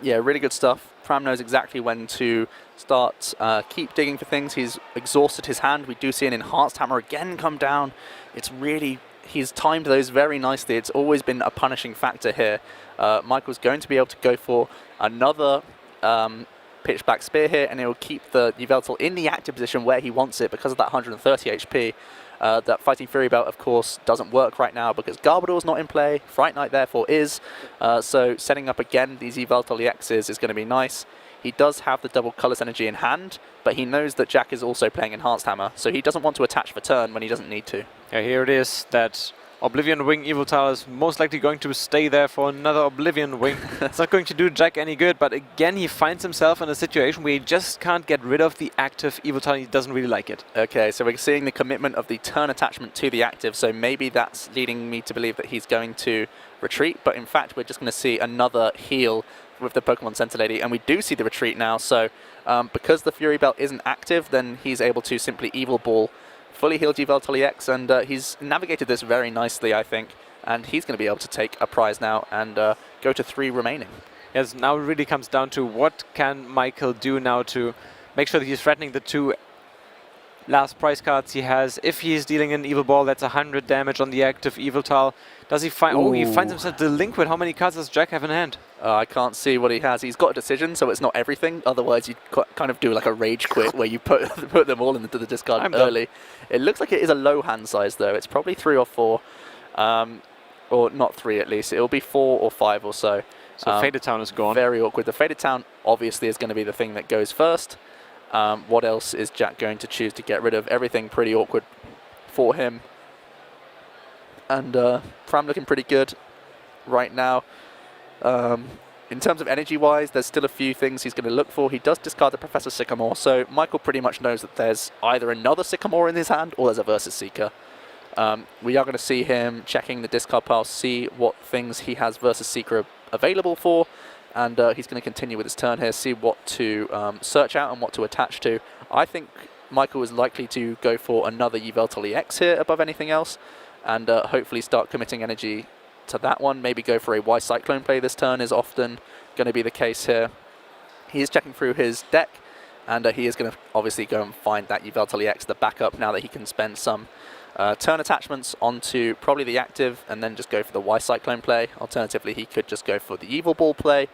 Yeah, really good stuff. Pram knows exactly when to start, keep digging for things. He's exhausted his hand. We do see an Enhanced Hammer again come down. It's really, he's timed those very nicely. It's always been a punishing factor here. Michael's going to be able to go for another Pitchback Spear here, and it will keep the Yveltal in the active position where he wants it because of that 130 HP. That Fighting Fury Belt, of course, doesn't work right now because Garbodor's not in play. Fright Knight, therefore, is. So setting up again these Yveltal EXs is going to be nice. He does have the double Colourless Energy in hand, but he knows that Jack is also playing Enhanced Hammer, so he doesn't want to attach for turn when he doesn't need to. Yeah, here it is. That Oblivion Wing Yveltal is most likely going to stay there for another Oblivion Wing. It's not going to do Jack any good, but again he finds himself in a situation where he just can't get rid of the active Yveltal. He doesn't really like it. Okay, so we're seeing the commitment of the turn attachment to the active, so maybe that's leading me to believe that he's going to retreat, but in fact we're just going to see another heal with the Pokemon Center Lady, and we do see the retreat now, so because the Fury Belt isn't active, then he's able to simply Evil Ball fully healed Yveltal EX, and he's navigated this very nicely, I think, and he's going to be able to take a prize now and go to 3 remaining. Yes, now it really comes down to what can Michael do now to make sure that he's threatening the 2 last prize cards he has. If he's dealing an Evil Ball, that's 100 damage on the active Yveltal. Does he find... Oh, he finds himself delinquent. How many cards does Jack have in hand? I can't see what he has. He's got a decision, so it's not everything. Otherwise, you'd kind of do like a rage quit where you put them all into the discard early. It looks like it is a low hand size, though. It's probably 3 or 4. Or not 3, at least. It'll be 4 or 5 or so. So Faded Town is gone. Very awkward. The Faded Town, obviously, is going to be the thing that goes first. What else is Jack going to choose to get rid of? Everything pretty awkward for him. And Pram looking pretty good right now. In terms of energy-wise, there's still a few things he's going to look for. He does discard the Professor Sycamore, so Michael pretty much knows that there's either another Sycamore in his hand or there's a Versus Seeker. We are going to see him checking the discard pile, see what things he has Versus Seeker available for, and he's going to continue with his turn here, see what to search out and what to attach to. I think Michael is likely to go for another Yveltal EX here above anything else, and hopefully start committing energy to that one. Maybe go for a Y Cyclone play this turn is often going to be the case here. He is checking through his deck, and he is going to obviously go and find that Yveltal EX, the backup, now that he can spend some turn attachments onto probably the active and then just go for the Y Cyclone play. Alternatively, he could just go for the Evil Ball play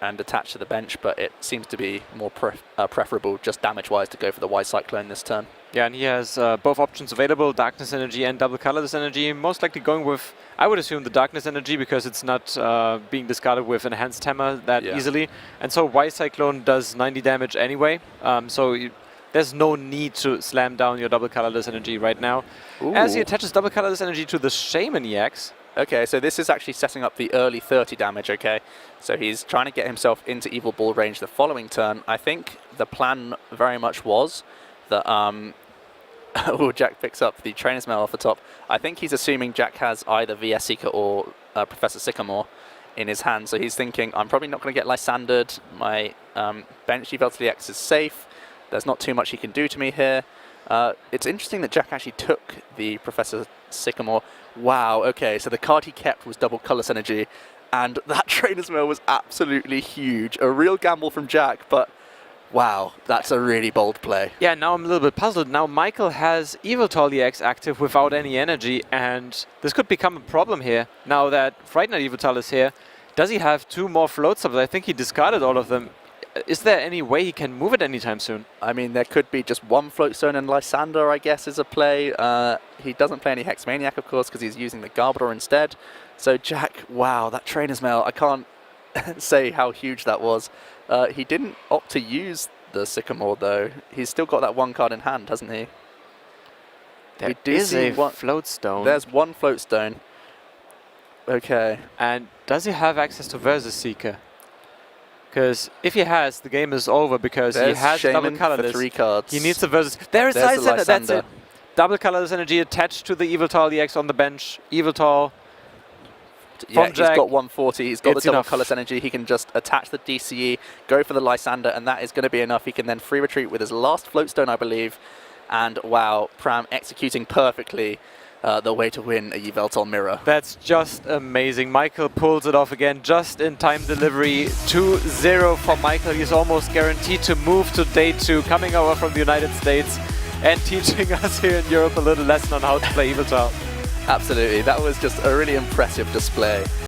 and attach to the bench, but it seems to be more preferable just damage-wise to go for the Y Cyclone this turn. Yeah, and he has both options available, Darkness Energy and Double Colorless Energy. Most likely going with, I would assume, the Darkness Energy because it's not being discarded with Enhanced Hammer that easily. And so Y Cyclone does 90 damage anyway, there's no need to slam down your Double Colorless Energy right now. Ooh. As he attaches Double Colorless Energy to the Shaman EX. Okay, so this is actually setting up the early 30 damage, okay? So he's trying to get himself into Evil Ball range the following turn. I think the plan very much was that oh, Jack picks up the Trainer's Mail off the top. I think he's assuming Jack has either VS Seeker or Professor Sycamore in his hand, so he's thinking, I'm probably not going to get Lysandered. My bench Yveltal EX is safe. There's not too much he can do to me here. It's interesting that Jack actually took the Professor Sycamore. Wow, okay, so the card he kept was double Colourless Energy, and that Trainer's Mail was absolutely huge. A real gamble from Jack, but wow, that's a really bold play. Yeah, now I'm a little bit puzzled. Now Michael has Yveltal EX active without any energy, and this could become a problem here. Now that Fright Night Yveltal is here, does he have 2 more float subs? I think he discarded all of them. Is there any way he can move it anytime soon? I mean, there could be just 1 Float Stone, and Lysander, I guess, is a play. He doesn't play any Hexmaniac, of course, because he's using the Garbodor instead. So Jack, wow, that Trainer's Mail, I can't say how huge that was. He didn't opt to use the Sycamore, though. He's still got that 1 card in hand, hasn't he? There is a Float Stone. There's 1 Float Stone. Okay. And does he have access to Versus Seeker? Because if he has, the game is over, because he has double colorless. For 3 cards. He needs a Versus. There's Lysander. That's it. Double colorless energy attached to the Yveltal EX on the bench. Yveltal. Yeah, he's got 140. He's got the double enough. Colourless Energy. He can just attach the DCE, go for the Lysander, and that is going to be enough. He can then free retreat with his last Float Stone, I believe. And wow, Pram executing perfectly the way to win a Yveltal Mirror. That's just amazing. Michael pulls it off again, just in time delivery. 2-0 for Michael. He's almost guaranteed to move to day 2, coming over from the United States and teaching us here in Europe a little lesson on how to play Yveltal. Absolutely, that was just a really impressive display.